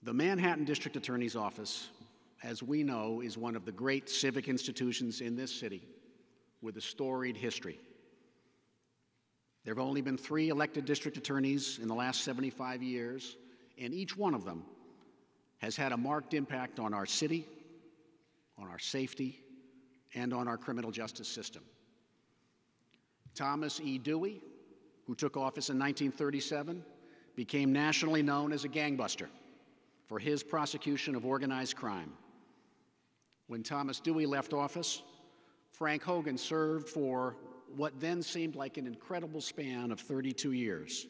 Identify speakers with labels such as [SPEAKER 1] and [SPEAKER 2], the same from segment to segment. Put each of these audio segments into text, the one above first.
[SPEAKER 1] The Manhattan District Attorney's Office, as we know, is one of the great civic institutions in this city with a storied history. There have only been 3 elected district attorneys in the last 75 years, and each one of them has had a marked impact on our city, on our safety, and on our criminal justice system. Thomas E. Dewey, who took office in 1937, became nationally known as a gangbuster for his prosecution of organized crime. When Thomas Dewey left office, Frank Hogan served for what then seemed like an incredible span of 32 years.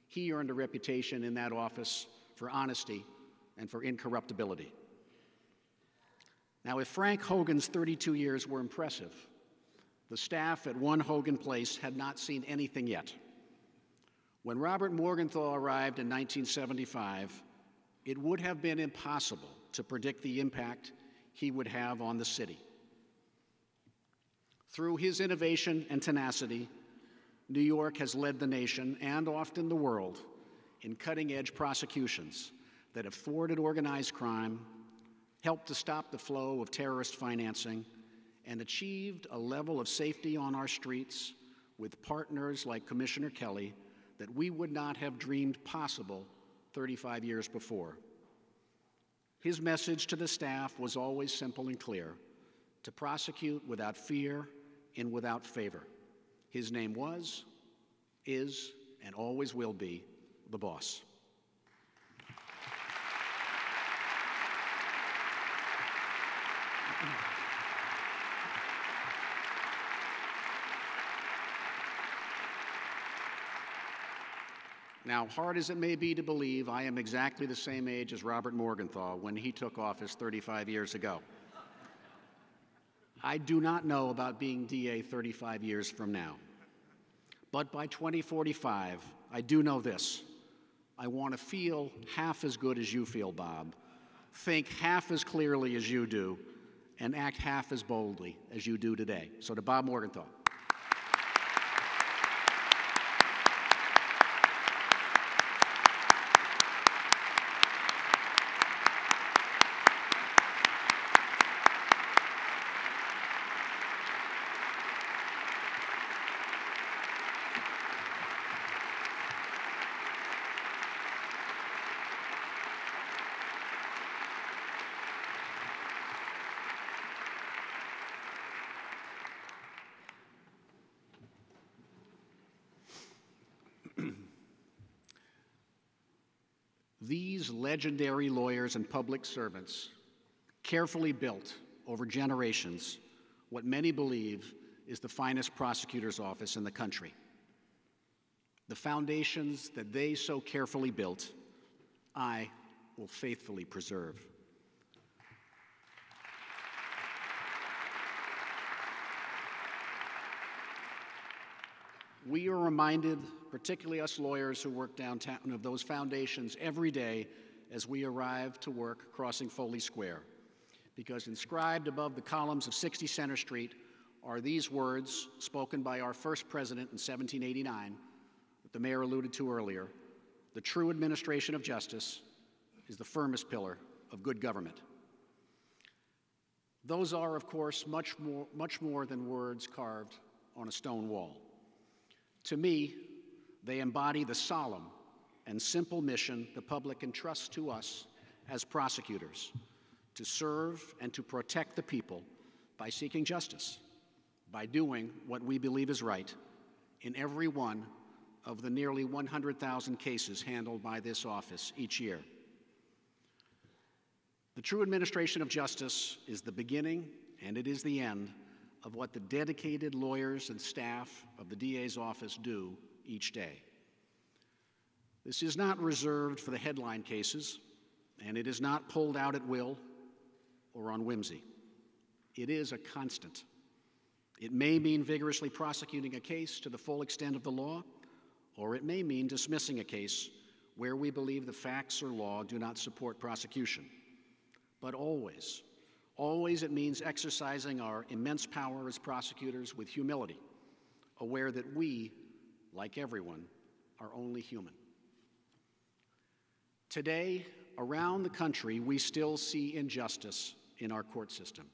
[SPEAKER 1] He earned a reputation in that office for honesty and for incorruptibility. Now, if Frank Hogan's 32 years were impressive, the staff at One Hogan Place had not seen anything yet. When Robert Morgenthau arrived in 1975, it would have been impossible to predict the impact he would have on the city. Through his innovation and tenacity, New York has led the nation, and often the world, in cutting-edge prosecutions that have thwarted organized crime, helped to stop the flow of terrorist financing, and achieved a level of safety on our streets with partners like Commissioner Kelly that we would not have dreamed possible 35 years before. His message to the staff was always simple and clear: to prosecute without fear and without favor. His name was, is, and always will be the boss. Now, hard as it may be to believe, I am exactly the same age as Robert Morgenthau when he took office 35 years ago. I do not know about being DA 35 years from now. But by 2045, I do know this: I want to feel half as good as you feel, Bob, think half as clearly as you do, and act half as boldly as you do today. So to Bob Morgenthau. These legendary lawyers and public servants carefully built over generations what many believe is the finest prosecutor's office in the country. The foundations that they so carefully built, I will faithfully preserve. We are reminded, particularly us lawyers who work downtown, of those foundations every day as we arrive to work crossing Foley Square. Because inscribed above the columns of 60 Center Street are these words spoken by our first president in 1789, that the mayor alluded to earlier: "The true administration of justice is the firmest pillar of good government." Those are, of course, much more than words carved on a stone wall. To me, they embody the solemn and simple mission the public entrusts to us as prosecutors: to serve and to protect the people by seeking justice, by doing what we believe is right in every one of the nearly 100,000 cases handled by this office each year. The true administration of justice is the beginning and it is the end of what the dedicated lawyers and staff of the DA's office do each day. This is not reserved for the headline cases, and it is not pulled out at will or on whimsy. It is a constant. It may mean vigorously prosecuting a case to the full extent of the law, or it may mean dismissing a case where we believe the facts or law do not support prosecution. But always, always it means exercising our immense power as prosecutors with humility, aware that we, like everyone, are only human. Today, around the country, we still see injustice in our court system.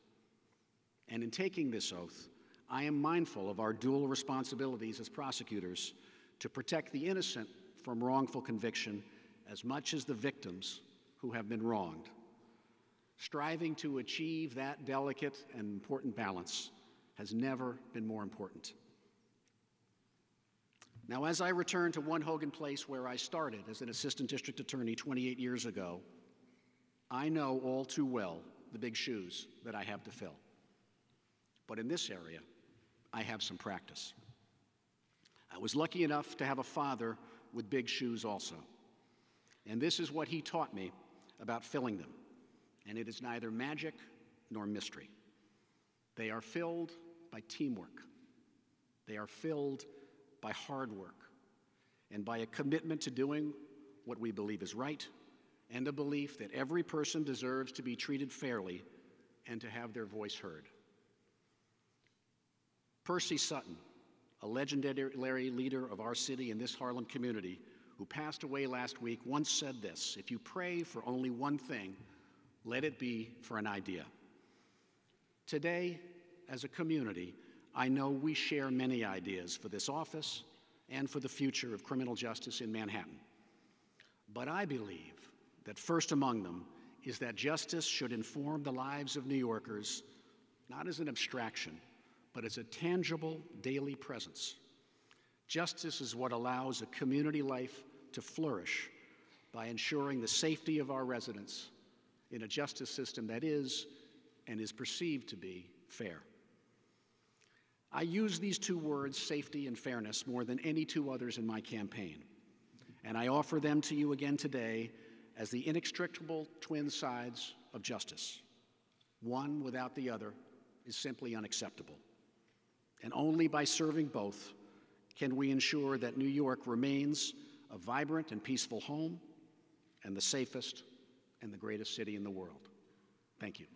[SPEAKER 1] And in taking this oath, I am mindful of our dual responsibilities as prosecutors to protect the innocent from wrongful conviction as much as the victims who have been wronged. Striving to achieve that delicate and important balance has never been more important. Now, as I return to One Hogan Place, where I started as an assistant district attorney 28 years ago, I know all too well the big shoes that I have to fill. But in this area, I have some practice. I was lucky enough to have a father with big shoes also. And this is what he taught me about filling them. And it is neither magic nor mystery. They are filled by teamwork. They are filled by hard work and by a commitment to doing what we believe is right and a belief that every person deserves to be treated fairly and to have their voice heard. Percy Sutton, a legendary leader of our city and this Harlem community who passed away last week, once said this: "If you pray for only one thing, let it be for an idea." Today, as a community, I know we share many ideas for this office and for the future of criminal justice in Manhattan. But I believe that first among them is that justice should inform the lives of New Yorkers, not as an abstraction, but as a tangible daily presence. Justice is what allows a community life to flourish by ensuring the safety of our residents in a justice system that is and is perceived to be fair. I use these two words, safety and fairness, more than any two others in my campaign, and I offer them to you again today as the inextricable twin sides of justice. One without the other is simply unacceptable, and only by serving both can we ensure that New York remains a vibrant and peaceful home and the safest and the greatest city in the world. Thank you.